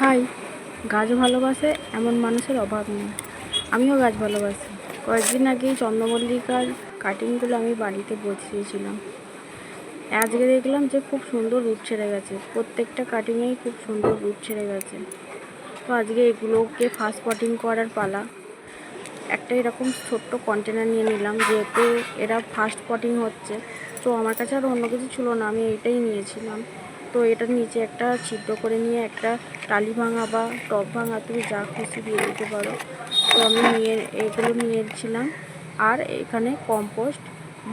High. গাছ ভালোবাসে এমন মানুষের অভাব নেই। আমিও গাছ ভালোবাসি। কয়েকদিন আগেই চন্দ্রমল্লিকার কাটিংগুলো আমি বাড়িতে বসিয়েছিলাম। আজকে দেখলাম যে খুব সুন্দর রূপ ছেড়ে গেছে, প্রত্যেকটা কাটিংয়েই খুব সুন্দর রূপ ছেড়ে গেছে। তো আজকে এগুলোকে ফার্স্ট পটিং করার পালা। একটা এরকম ছোট্ট কন্টেনার নিয়ে নিলাম, যেহেতু এরা ফার্স্ট পটিং হচ্ছে। তো আমার কাছে আর অন্য কিছু ছিল না, আমি এইটাই নিয়েছিলাম। তো এটার নিচে একটা ছিদ্র করে নিয়ে একটা টালি ভাঙা বা টব ভাঙা, তুমি যা খুশি দিয়ে দিতে পারো। তো আমি এগুলো নিয়েছিলাম। আর এখানে কম্পোস্ট,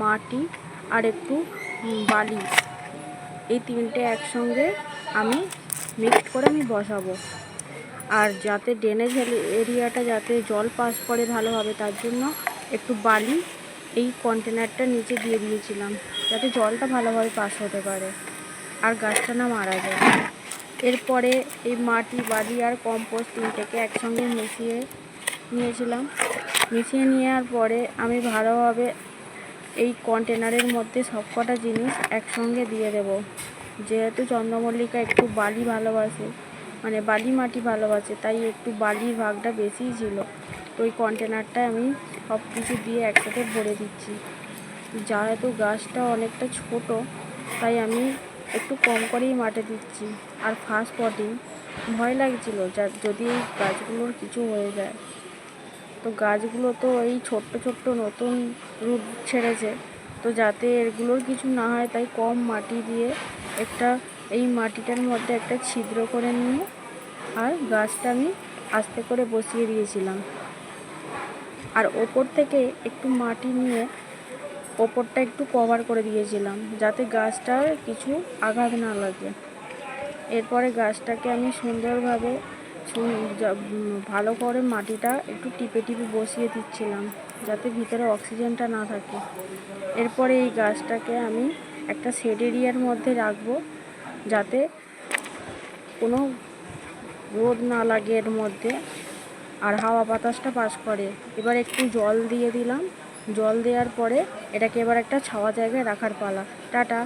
মাটি আর একটু বালি, এই তিনটে একসঙ্গে আমি মিক্সড করে আমি বসাবো। আর যাতে ড্রেনেজ এরিয়াটা যাতে জল পাস করে ভালোভাবে, তার জন্য একটু বালি এই কন্টেনারটার নিচে দিয়ে দিয়েছিলাম, যাতে জলটা ভালোভাবে পাস হতে পারে আর গাছটা না মারা যায়। এরপরে এই মাটি, বালি আর কম্পোস্ট তিনটেকে একসঙ্গে মিশিয়ে নিয়েছিলাম। মিশিয়ে নেওয়ার পরে আমি ভালোভাবে এই কন্টেনারের মধ্যে সবকটা জিনিস একসঙ্গে দিয়ে দেব। যেহেতু চন্দ্রমল্লিকা একটু বালি ভালোবাসে, মানে বালি মাটি ভালোবাসে, তাই একটু বালির ভাগটা বেশিই ছিল। তো ওই কন্টেনারটায় আমি সব কিছু দিয়ে একসাথে ভরে দিচ্ছি। যেহেতু গাছটা অনেকটা ছোট, তাই আমি একটু কম করেই মাটি দিচ্ছি। আর ফার্স্ট পটিং ভয় লাগছিল যদি এই গাছগুলোর কিছু হয়ে যায়। তো গাছগুলো তো এই ছোট্ট ছোট্ট নতুন রূপ ছেড়েছে, তো যাতে এগুলোর কিছু না হয় তাই কম মাটি দিয়ে এই মাটিটার মধ্যে একটা ছিদ্র করে নিয়ে আর গাছটা আমি আস্তে করে বসিয়ে দিয়েছিলাম। আর ওপর থেকে একটু মাটি নিয়ে ওপরটা একটু কভার করে দিয়েছিলাম, যাতে গাছটার কিছু আঘাত না লাগে। এরপরে গাছটাকে আমি সুন্দরভাবে ভালো করে মাটিটা একটু টিপে টিপে বসিয়ে দিচ্ছিলাম, যাতে ভিতরে অক্সিজেনটা না থাকে। এরপরে এই গাছটাকে আমি একটা শেড এরিয়ার মধ্যে রাখবো, যাতে কোনো রোদ না লাগে এর মধ্যে আর হাওয়া বাতাসটা পাস করে। এবার একটু জল দিয়ে দিলাম। জল দেওয়ার পরে এটাকে এবার একটা ছাওয়া জায়গায় রাখার পালা। টাটা।